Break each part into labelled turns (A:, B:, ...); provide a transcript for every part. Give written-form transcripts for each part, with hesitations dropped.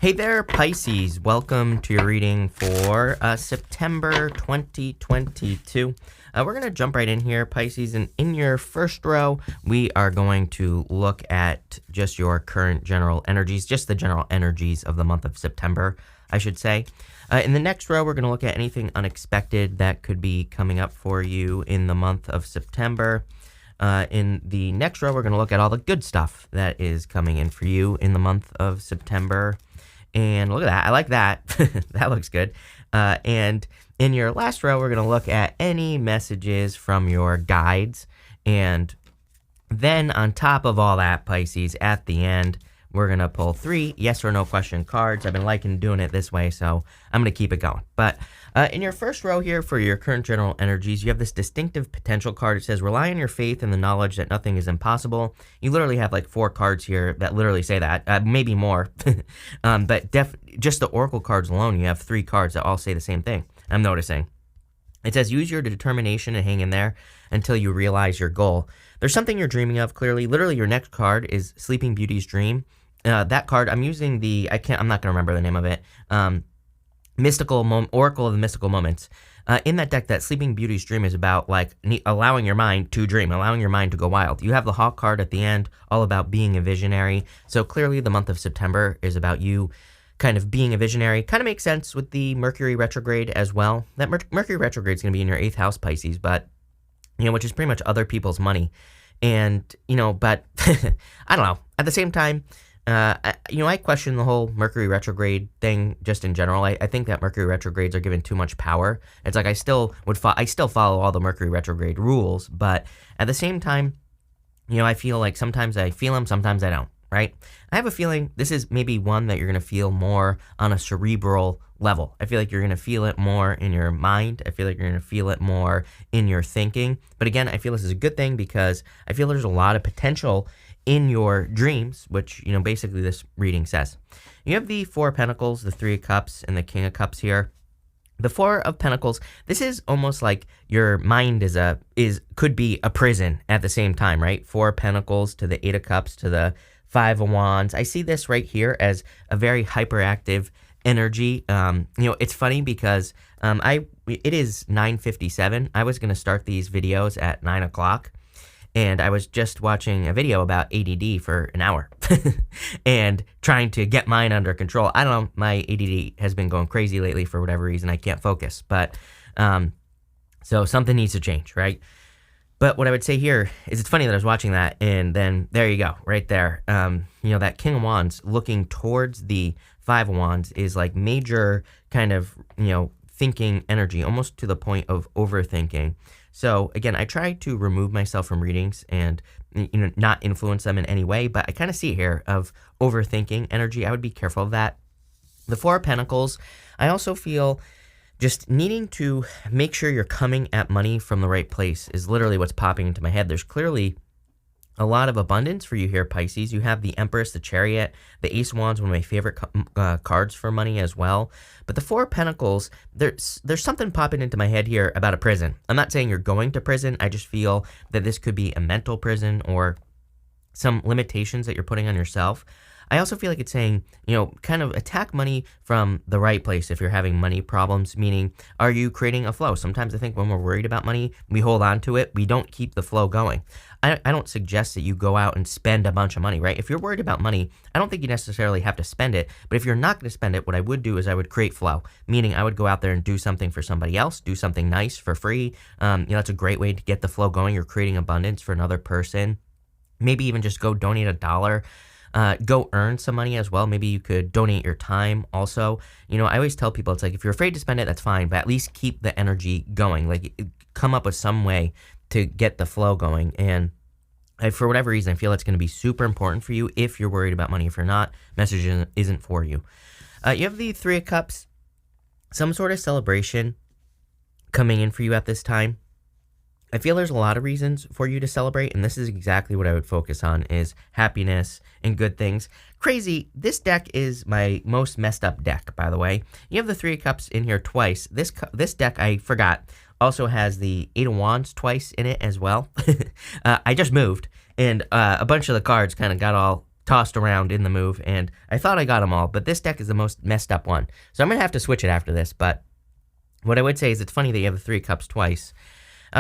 A: Hey there, Pisces. Welcome to your reading for September 2022. We're going to jump right in here, Pisces, and in your first row, we are going to look at just your current general energies, just the general energies of the month of September, I should say. In the next row, we're going to look at anything unexpected that could be coming up for you in the month of September. In the next row, we're going to look at all the good stuff that is coming in for you in the month of September. And look at that. I like that. That looks good. And in your last row, we're going to look at any messages from your guides. And then on top of all that, Pisces, at the end, we're going to pull 3 yes or no question cards. I've been liking doing it this way, so I'm going to keep it going. But in your first row here for your current general energies, you have this distinctive potential card. It says, rely on your faith and the knowledge that nothing is impossible. You literally have like 4 cards here that literally say that, maybe more. But just the oracle cards alone, you have 3 cards that all say the same thing, I'm noticing. It says, use your determination and hang in there until you realize your goal. There's something you're dreaming of, clearly. Literally, your next card is Sleeping Beauty's Dream. That card, I'm using I'm not going to remember the name of it, Oracle of the Mystical Moments. In that deck, that Sleeping Beauty's Dream is about, like, allowing your mind to dream, allowing your mind to go wild. You have the Hawk card at the end, all about being a visionary. So clearly, the month of September is about you kind of being a visionary. Kind of makes sense with the Mercury retrograde as well. That Mercury retrograde is going to be in your 8th house, Pisces, but, which is pretty much other people's money. And, but I don't know. At the same time, I question the whole Mercury retrograde thing just in general. I think that Mercury retrogrades are given too much power. It's like I still follow all the Mercury retrograde rules, but at the same time, I feel like sometimes I feel them, sometimes I don't, right? I have a feeling this is maybe one that you're going to feel more on a cerebral level. I feel like you're going to feel it more in your mind. I feel like you're going to feel it more in your thinking. But again, I feel this is a good thing because I feel there's a lot of potential in your dreams, which, basically this reading says. You have the 4 of Pentacles, the 3 of Cups, and the King of Cups here. The 4 of Pentacles, this is almost like your mind could be a prison at the same time, right? 4 of Pentacles to the 8 of Cups to the 5 of Wands. I see this right here as a very hyperactive energy. It's funny because it is 9:57. I was going to start these videos at 9 o'clock. And I was just watching a video about ADD for an hour and trying to get mine under control. I don't know, my ADD has been going crazy lately for whatever reason. I can't focus, but so something needs to change, right? But what I would say here is it's funny that I was watching that, and then there you go, right there. That King of Wands looking towards the 5 of Wands is like major kind of, thinking energy, almost to the point of overthinking. So again, I try to remove myself from readings and not influence them in any way, but I kind of see here of overthinking energy. I would be careful of that. The 4 of Pentacles, I also feel just needing to make sure you're coming at money from the right place is literally what's popping into my head. There's clearly a lot of abundance for you here, Pisces. You have the Empress, the Chariot, the Ace of Wands, one of my favorite cards for money as well. But the 4 of Pentacles, there's something popping into my head here about a prison. I'm not saying you're going to prison. I just feel that this could be a mental prison or some limitations that you're putting on yourself. I also feel like it's saying, kind of attack money from the right place if you're having money problems, meaning, are you creating a flow? Sometimes I think when we're worried about money, we hold on to it. We don't keep the flow going. I don't suggest that you go out and spend a bunch of money, right? If you're worried about money, I don't think you necessarily have to spend it. But if you're not going to spend it, what I would do is I would create flow, meaning I would go out there and do something for somebody else, do something nice for free. That's a great way to get the flow going. You're creating abundance for another person. Maybe even just go donate $1. Go earn some money as well. Maybe you could donate your time also. I always tell people, it's like, if you're afraid to spend it, that's fine, but at least keep the energy going. Like, come up with some way to get the flow going. And for whatever reason, I feel it's going to be super important for you if you're worried about money. If you're not, message isn't for you. You have the 3 of Cups, some sort of celebration coming in for you at this time. I feel there's a lot of reasons for you to celebrate, and this is exactly what I would focus on, is happiness and good things. Crazy, this deck is my most messed up deck, by the way. You have the 3 of Cups in here twice. This deck, I forgot, also has the 8 of Wands twice in it as well. I just moved, and a bunch of the cards kind of got all tossed around in the move, and I thought I got them all, but this deck is the most messed up one. So I'm going to have to switch it after this, but what I would say is it's funny that you have the Three of Cups twice.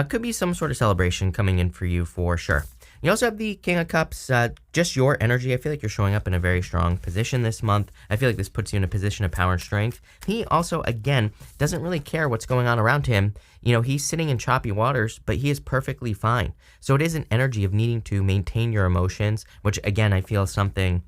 A: Could be some sort of celebration coming in for you for sure. You also have the King of Cups, just your energy. I feel like you're showing up in a very strong position this month. I feel like this puts you in a position of power and strength. He also, again, doesn't really care what's going on around him. You know, he's sitting in choppy waters, but he is perfectly fine. So it is an energy of needing to maintain your emotions, which, again, I feel something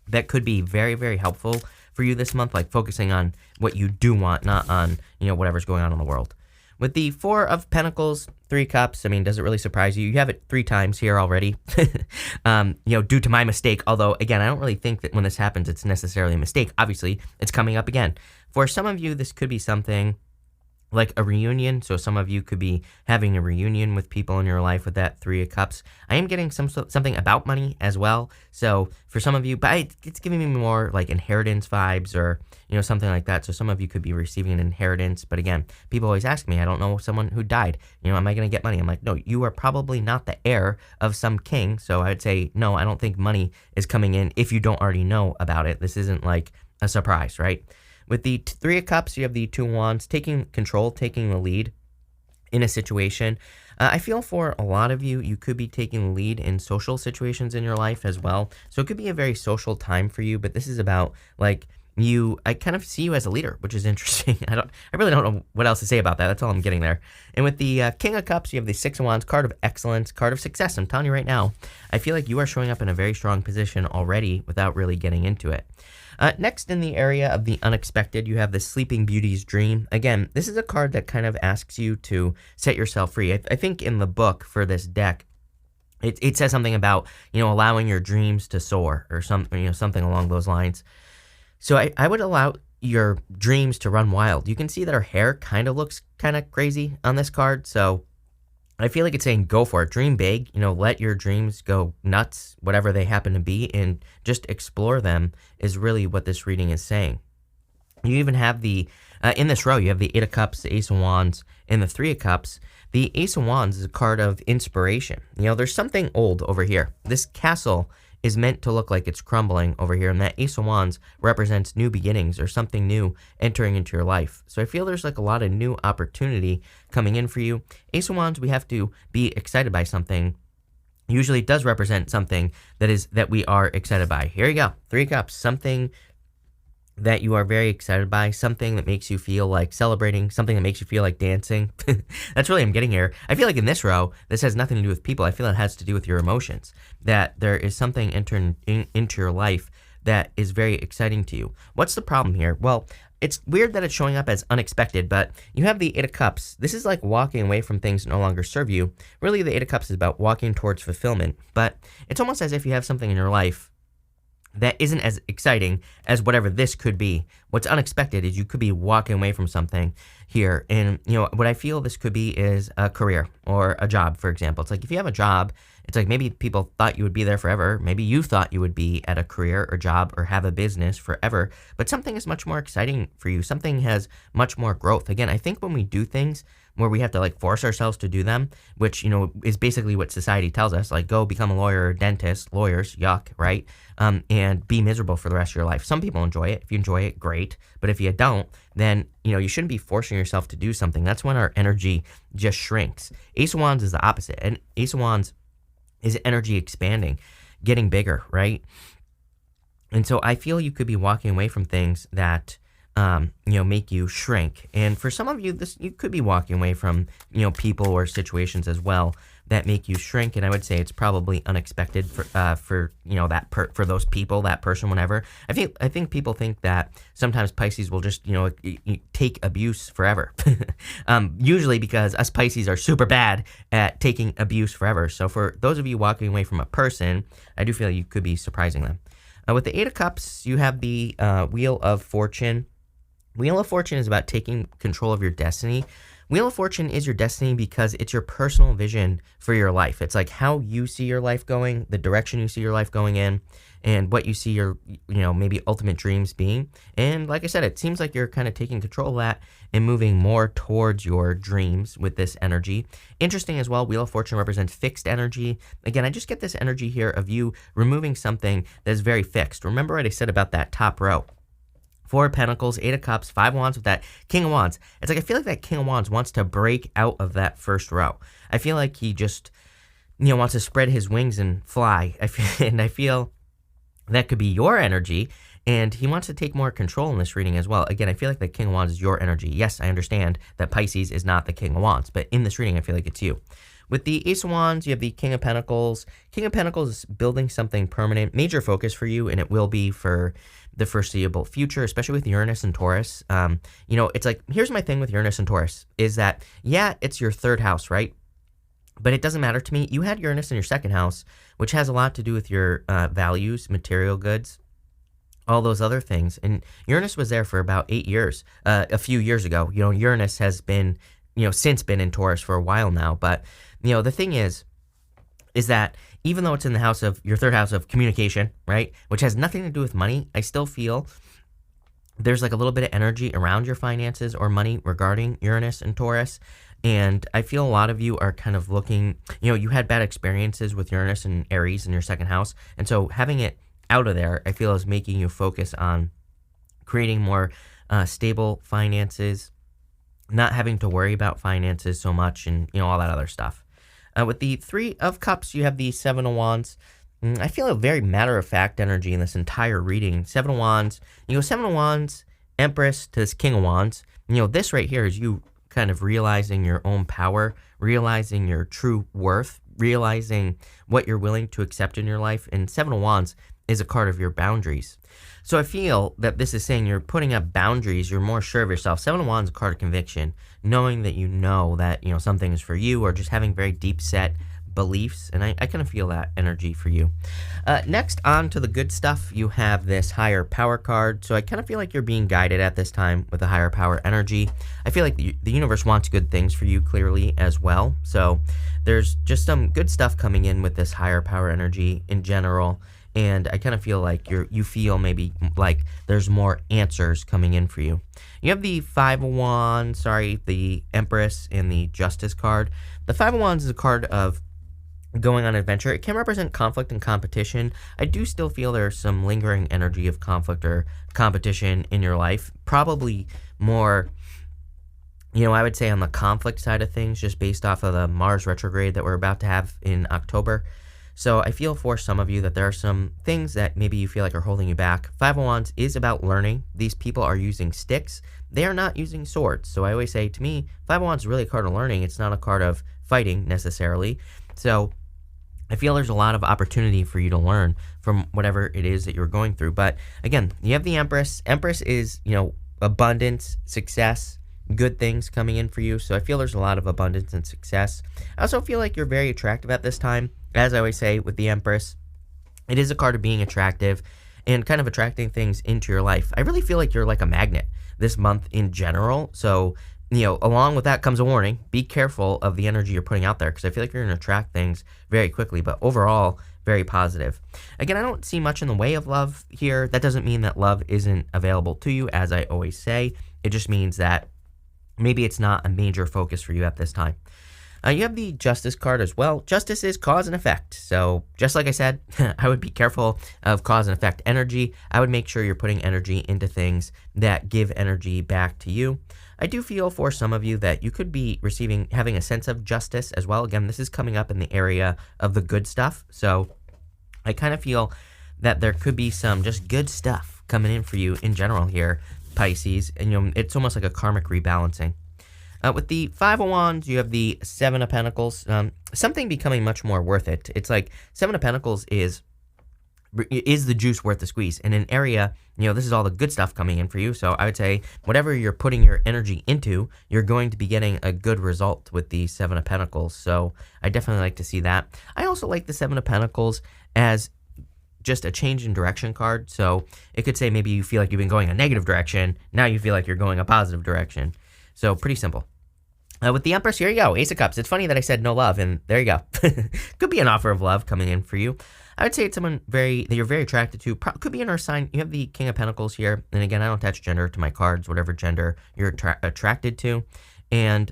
A: that could be very, very helpful for you this month, like focusing on what you do want, not on, you know, whatever's going on in the world. With the Four of Pentacles, Three Cups, I mean, does it really surprise you? You have it 3 times here already, you know, due to my mistake. Although, again, I don't really think that when this happens, it's necessarily a mistake. Obviously, it's coming up again. For some of you, this could be something like a reunion. So some of you could be having a reunion with people in your life with that Three of Cups. I am getting something about money as well. So for some of you, but it's giving me more like inheritance vibes or, you know, something like that. So some of you could be receiving an inheritance. But again, people always ask me, I don't know someone who died. You know, am I going to get money? I'm like, no, you are probably not the heir of some king. So I would say, no, I don't think money is coming in if you don't already know about it. This isn't like a surprise, right? With the Three of Cups, you have the Two of Wands, taking control, taking the lead in a situation. I feel for a lot of you, you could be taking the lead in social situations in your life as well. So it could be a very social time for you, but this is about like I kind of see you as a leader, which is interesting. I really don't know what else to say about that. That's all I'm getting there. And with the King of Cups, you have the Six of Wands, card of excellence, card of success. I'm telling you right now, I feel like you are showing up in a very strong position already without really getting into it. Next, in the area of the unexpected, you have the Sleeping Beauty's Dream. Again, this is a card that kind of asks you to set yourself free. I think in the book for this deck, it says something about, you know, allowing your dreams to soar or something, you know, something along those lines. So I would allow your dreams to run wild. You can see that her hair kind of looks kind of crazy on this card. So I feel like it's saying go for it. Dream big, you know, let your dreams go nuts, whatever they happen to be, and just explore them is really what this reading is saying. You even have the, in this row, you have the Eight of Cups, the Ace of Wands, and the Three of Cups. The Ace of Wands is a card of inspiration. You know, there's something old over here. This castle is meant to look like it's crumbling over here, and that Ace of Wands represents new beginnings or something new entering into your life. So I feel there's like a lot of new opportunity coming in for you. Ace of Wands, we have to be excited by something. Usually it does represent something that we are excited by. Here you go, Three Cups, something that you are very excited by, something that makes you feel like celebrating, something that makes you feel like dancing. That's really what I'm getting here. I feel like in this row, this has nothing to do with people. I feel it has to do with your emotions, that there is something entering into your life that is very exciting to you. What's the problem here? Well, it's weird that it's showing up as unexpected, but you have the Eight of Cups. This is like walking away from things that no longer serve you. Really, the Eight of Cups is about walking towards fulfillment, but it's almost as if you have something in your life that isn't as exciting as whatever this could be. What's unexpected is you could be walking away from something here. And, you know, what I feel this could be is a career or a job, for example. It's like if you have a job, it's like maybe people thought you would be there forever. Maybe you thought you would be at a career or job or have a business forever. But something is much more exciting for you. Something has much more growth. Again, I think when we do things where we have to like force ourselves to do them, which, you know, is basically what society tells us, like go become a lawyer or dentist, lawyers, yuck, right? And be miserable for the rest of your life. Some people enjoy it. If you enjoy it, great. But if you don't, then, you know, you shouldn't be forcing yourself to do something. That's when our energy just shrinks. Ace of Wands is the opposite. And Ace of Wands is energy expanding, getting bigger, right? And so I feel you could be walking away from things that you know, make you shrink. And for some of you, you could be walking away from, you know, people or situations as well that make you shrink. And I would say it's probably unexpected for you know, for those people, that person, whatever. I think people think that sometimes Pisces will just, you know, take abuse forever. Usually because us Pisces are super bad at taking abuse forever. So for those of you walking away from a person, I do feel you could be surprising them. With the Eight of Cups, you have the Wheel of Fortune. Wheel of Fortune is about taking control of your destiny, Wheel of Fortune is your destiny because it's your personal vision for your life. It's like how you see your life going, the direction you see your life going in, and what you see your, maybe ultimate dreams being. And like I said, it seems like you're kind of taking control of that and moving more towards your dreams with this energy. Interesting as well, Wheel of Fortune represents fixed energy. Again, I just get this energy here of you removing something that is very fixed. Remember what I said about that top row? Four of Pentacles, Eight of Cups, Five of Wands with that King of Wands. It's like I feel like that King of Wands wants to break out of that first row. I feel like he just, wants to spread his wings and fly. I feel that could be your energy, and he wants to take more control in this reading as well. Again, I feel like the King of Wands is your energy. Yes, I understand that Pisces is not the King of Wands, but in this reading, I feel like it's you. With the Ace of Wands, you have the King of Pentacles. King of Pentacles is building something permanent, major focus for you, and it will be for the foreseeable future, especially with Uranus and Taurus. It's like, here's my thing with Uranus and Taurus, is that, yeah, it's your third house, right? But it doesn't matter to me. You had Uranus in your second house, which has a lot to do with your values, material goods, all those other things. And Uranus was there for about 8 years, a few years ago. Uranus has been, since been in Taurus for a while now. But, the thing is that even though it's in the house of your third house of communication, right, which has nothing to do with money, I still feel there's like a little bit of energy around your finances or money regarding Uranus and Taurus. And I feel a lot of you are kind of looking, you had bad experiences with Uranus and Aries in your second house. And so having it out of there, I feel is making you focus on creating more stable finances, not having to worry about finances so much and, all that other stuff. With the Three of Cups, you have the Seven of Wands. I feel a very matter-of-fact energy in this entire reading. Seven of Wands, Seven of Wands, Empress to this King of Wands. This right here is you kind of realizing your own power, realizing your true worth, realizing what you're willing to accept in your life. And Seven of Wands is a card of your boundaries. So I feel that this is saying you're putting up boundaries, you're more sure of yourself. Seven of Wands is a card of conviction, knowing that that, something is for you, or just having very deep set beliefs. And I kind of feel that energy for you. Next, on to the good stuff, you have this higher power card. So I kind of feel like you're being guided at this time with a higher power energy. I feel like the universe wants good things for you clearly as well. So there's just some good stuff coming in with this higher power energy in general. And I kind of feel like you feel maybe like there's more answers coming in for you. You have the Five of Wands, the Empress and the Justice card. The Five of Wands is a card of going on an adventure. It can represent conflict and competition. I do still feel there's some lingering energy of conflict or competition in your life. Probably more, I would say on the conflict side of things, just based off of the Mars retrograde that we're about to have in October. So I feel for some of you that there are some things that maybe you feel like are holding you back. Five of Wands is about learning. These people are using sticks. They are not using swords. So I always say, to me, Five of Wands is really a card of learning. It's not a card of fighting necessarily. So I feel there's a lot of opportunity for you to learn from whatever it is that you're going through. But again, you have the Empress. Empress is, abundance, success, good things coming in for you. So I feel there's a lot of abundance and success. I also feel like you're very attractive at this time. As I always say with the Empress, it is a card of being attractive and kind of attracting things into your life. I really feel like you're like a magnet this month in general. So, along with that comes a warning. Be careful of the energy you're putting out there, because I feel like you're going to attract things very quickly. But overall, very positive. Again, I don't see much in the way of love here. That doesn't mean that love isn't available to you, as I always say. It just means that maybe it's not a major focus for you at this time. You have the Justice card as well. Justice is cause and effect. So just like I said, I would be careful of cause and effect energy. I would make sure you're putting energy into things that give energy back to you. I do feel for some of you that you could be having a sense of justice as well. Again, this is coming up in the area of the good stuff. So I kind of feel that there could be some just good stuff coming in for you in general here, Pisces. And it's almost like a karmic rebalancing. With the Five of Wands, you have the Seven of Pentacles. Something becoming much more worth it. It's like Seven of Pentacles is the juice worth the squeeze? In an area, this is all the good stuff coming in for you. So I would say whatever you're putting your energy into, you're going to be getting a good result with the Seven of Pentacles. So I definitely like to see that. I also like the Seven of Pentacles as just a change in direction card. So it could say maybe you feel like you've been going a negative direction. Now you feel like you're going a positive direction. So pretty simple. With the Empress, here you go, Ace of Cups. It's funny that I said no love, and there you go. Could be an offer of love coming in for you. I would say it's someone that you're very attracted to. Could be an Earth sign. You have the King of Pentacles here. And again, I don't attach gender to my cards, whatever gender you're attracted to. And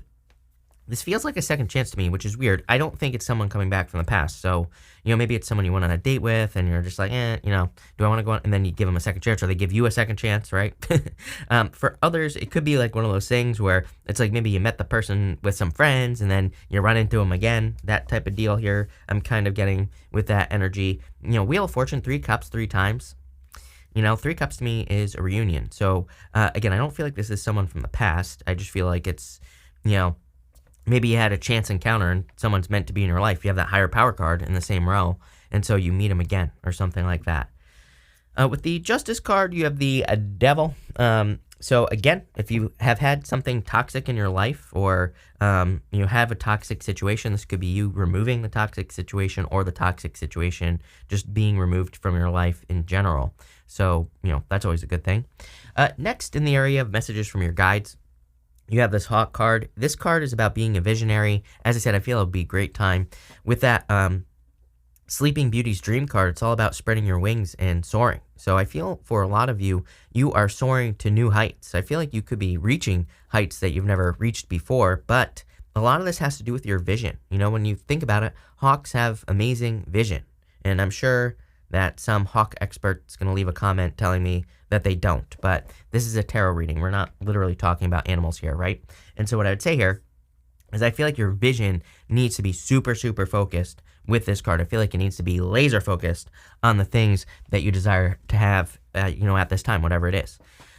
A: this feels like a second chance to me, which is weird. I don't think it's someone coming back from the past. So, maybe it's someone you went on a date with and you're just like, do I want to go on? And then you give them a second chance, or they give you a second chance, right? For others, it could be like one of those things where it's like maybe you met the person with some friends and then you run into them again, that type of deal here. I'm kind of getting with that energy. Wheel of Fortune, 3 cups 3 times. 3 cups to me is a reunion. So, again, I don't feel like this is someone from the past. I just feel like it's, maybe you had a chance encounter and someone's meant to be in your life. You have that higher power card in the same row, and so you meet them again or something like that. With the Justice card, you have the Devil. So again, if you have had something toxic in your life, or you have a toxic situation, this could be you removing the toxic situation, or the toxic situation just being removed from your life in general. So, that's always a good thing. Next, in the area of messages from your guides, you have this Hawk card. This card is about being a visionary. As I said, I feel it would be a great time. With that Sleeping Beauty's Dream card, it's all about spreading your wings and soaring. So I feel for a lot of you, you are soaring to new heights. I feel like you could be reaching heights that you've never reached before, but a lot of this has to do with your vision. When you think about it, hawks have amazing vision. And I'm sure that some hawk expert's going to leave a comment telling me that they don't. But this is a tarot reading. We're not literally talking about animals here, right? And so what I would say here is I feel like your vision needs to be super, super focused with this card. I feel like it needs to be laser focused on the things that you desire to have, at this time, whatever it is.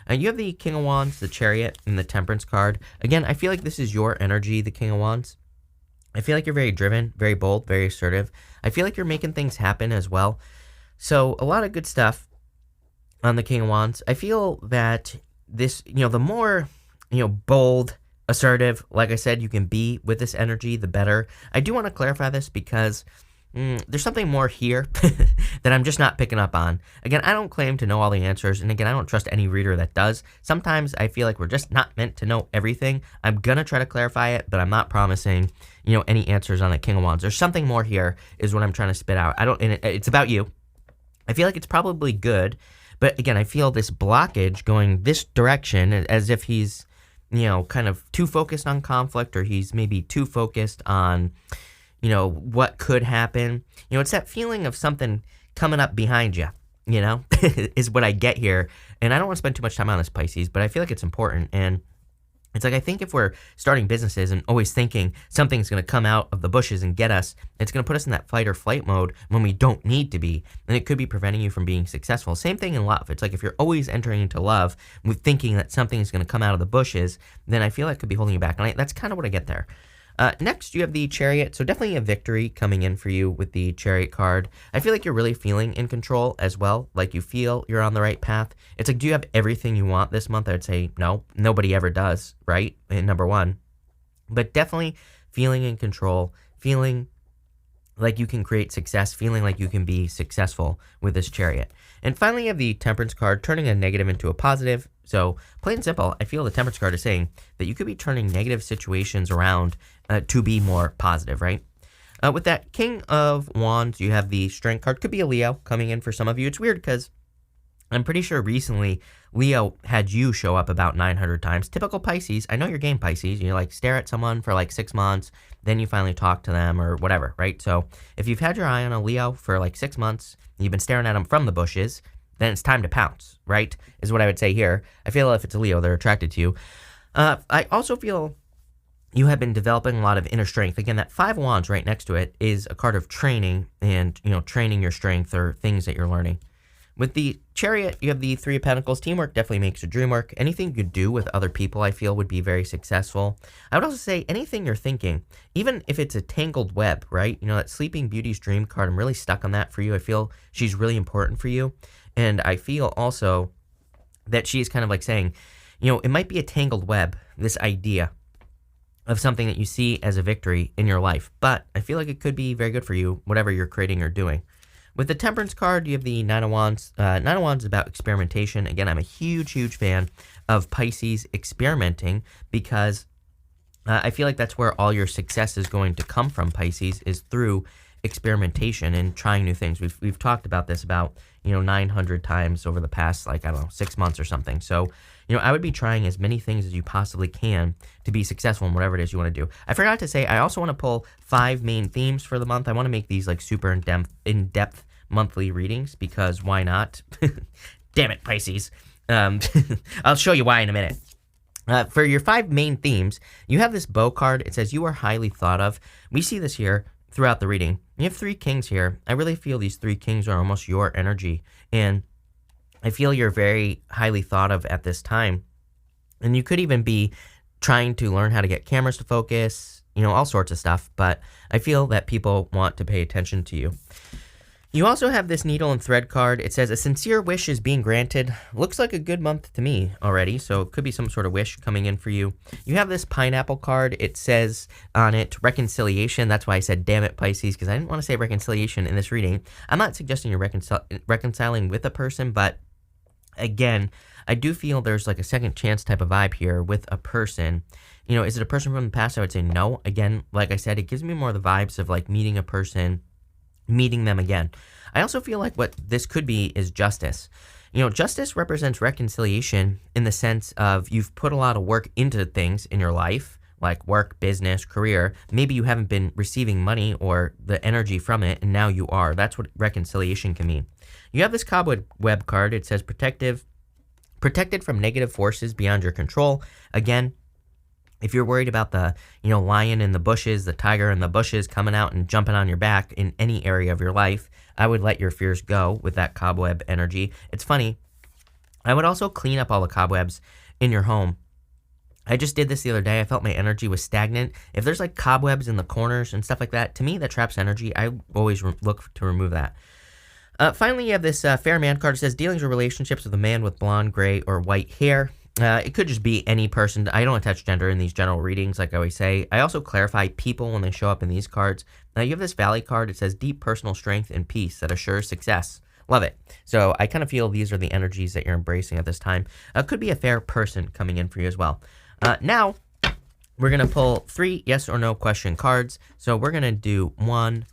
A: You have the King of Wands, the Chariot, and the Temperance card. Again, I feel like this is your energy, the King of Wands. I feel like you're very driven, very bold, very assertive. I feel like you're making things happen as well. So a lot of good stuff on the King of Wands. I feel that this, the more, bold, assertive, like I said, you can be with this energy, the better. I do want to clarify this because there's something more here that I'm just not picking up on. Again, I don't claim to know all the answers, and again, I don't trust any reader that does. Sometimes I feel like we're just not meant to know everything. I'm gonna try to clarify it, but I'm not promising, any answers on the King of Wands. There's something more here, is what I'm trying to spit out. It's about you. I feel like it's probably good, but again, I feel this blockage going this direction, as if he's, kind of too focused on conflict, or he's maybe too focused on, what could happen. It's that feeling of something coming up behind you, is what I get here. And I don't want to spend too much time on this, Pisces, but I feel like it's important. And it's like, I think if we're starting businesses and always thinking something's going to come out of the bushes and get us, it's going to put us in that fight or flight mode when we don't need to be. And it could be preventing you from being successful. Same thing in love. It's like if you're always entering into love with thinking that something is going to come out of the bushes, then I feel like it could be holding you back. And that's kind of what I get there. Next, you have the Chariot. So definitely a victory coming in for you with the Chariot card. I feel like you're really feeling in control as well. Like you feel you're on the right path. It's like, do you have everything you want this month? I would say no. Nobody ever does, right? And number one. But definitely feeling in control, feeling like you can create success, feeling like you can be successful with this Chariot. And finally, you have the Temperance card, turning a negative into a positive. So plain and simple, I feel the Temperance card is saying that you could be turning negative situations around to be more positive, right? With that King of Wands, you have the Strength card. Could be a Leo coming in for some of you. It's weird because I'm pretty sure recently Leo had you show up about 900 times. Typical Pisces. I know your game, Pisces. You stare at someone for 6 months, then you finally talk to them or whatever, right? So if you've had your eye on a Leo for 6 months, you've been staring at them from the bushes, then it's time to pounce, right? Is what I would say here. I feel if it's a Leo, they're attracted to you. I also feel you have been developing a lot of inner strength. Again, that 5 of Wands right next to it is a card of training and, training your strength or things that you're learning. With the Chariot, you have the 3 of Pentacles. Teamwork definitely makes a dream work. Anything you could do with other people, I feel, would be very successful. I would also say anything you're thinking, even if it's a tangled web, right? That Sleeping Beauty's Dream card, I'm really stuck on that for you. I feel she's really important for you. And I feel also that she's kind of saying, it might be a tangled web, this idea of something that you see as a victory in your life. But I feel like it could be very good for you, whatever you're creating or doing. With the Temperance card, you have the 9 of Wands. 9 of Wands is about experimentation. Again, I'm a huge, huge fan of Pisces experimenting because I feel like that's where all your success is going to come from, Pisces, is through experimentation and trying new things. We've talked about this about 900 times over the past, like, I don't know, 6 months or something. So I would be trying as many things as you possibly can to be successful in whatever it is you want to do. I forgot to say, I also want to pull 5 main themes for the month. I want to make these like super in-depth monthly readings, because why not? Damn it, Pisces. I'll show you why in a minute. For your 5 main themes, you have this bow card. It says you are highly thought of. We see this here throughout the reading. You have 3 kings here. I really feel these 3 kings are almost your energy. And I feel you're very highly thought of at this time. And you could even be trying to learn how to get cameras to focus, all sorts of stuff. But I feel that people want to pay attention to you. You also have this needle and thread card. It says a sincere wish is being granted. Looks like a good month to me already, so it could be some sort of wish coming in for you. You have this pineapple card. It says on it reconciliation. That's why I said damn it, Pisces, because I didn't want to say reconciliation in this reading. I'm not suggesting you're reconciling with a person, but again, I do feel there's like a second chance type of vibe here with a person. Is it a person from the past? I would say no. Again, like I said, it gives me more of the vibes of like meeting a person, meeting them again. I also feel like what this could be is justice. Justice represents reconciliation in the sense of you've put a lot of work into things in your life, like work, business, career. Maybe you haven't been receiving money or the energy from it, and now you are. That's what reconciliation can mean. You have this cobweb card. It says protected from negative forces beyond your control. Again, if you're worried about the, lion in the bushes, the tiger in the bushes coming out and jumping on your back in any area of your life, I would let your fears go with that cobweb energy. It's funny. I would also clean up all the cobwebs in your home. I just did this the other day. I felt my energy was stagnant. If there's like cobwebs in the corners and stuff like that, to me, that traps energy. I always look to remove that. Finally, you have this fair man card. It says dealings or relationships with a man with blonde, gray, or white hair. It could just be any person. I don't attach gender in these general readings, like I always say. I also clarify people when they show up in these cards. Now, you have this Valley card. It says deep personal strength and peace that assures success. Love it. So I kind of feel these are the energies that you're embracing at this time. Could be a fair person coming in for you as well. Now, we're going to pull 3 yes or no question cards. So we're going to do 1,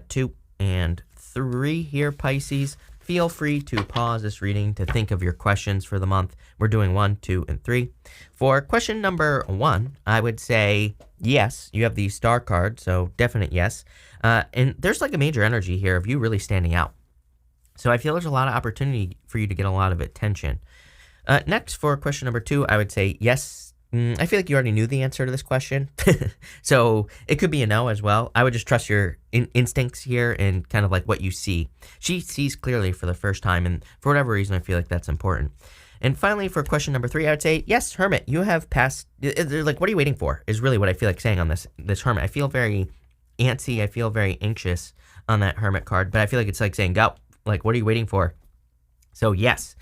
A: 2, and 3 here, Pisces. Feel free to pause this reading to think of your questions for the month. We're doing 1, 2, and 3. For question number 1, I would say yes. You have the star card, so definite yes. And there's like a major energy here of you really standing out. So I feel there's a lot of opportunity for you to get a lot of attention. Next, for question number 2, I would say yes. I feel like you already knew the answer to this question. So it could be a no as well. I would just trust your instincts here and kind of like what you see. She sees clearly for the first time, and for whatever reason, I feel like that's important. And finally, for question number 3, I would say, yes, Hermit, you have passed. Like, what are you waiting for is really what I feel like saying on this Hermit. I feel very antsy. I feel very anxious on that Hermit card, but I feel like it's like saying, go. Like, what are you waiting for? So, yes.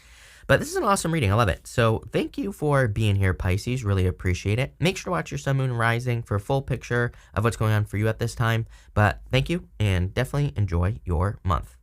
A: But this is an awesome reading. I love it. So thank you for being here, Pisces. Really appreciate it. Make sure to watch your sun, moon, and rising for a full picture of what's going on for you at this time. But thank you, and definitely enjoy your month.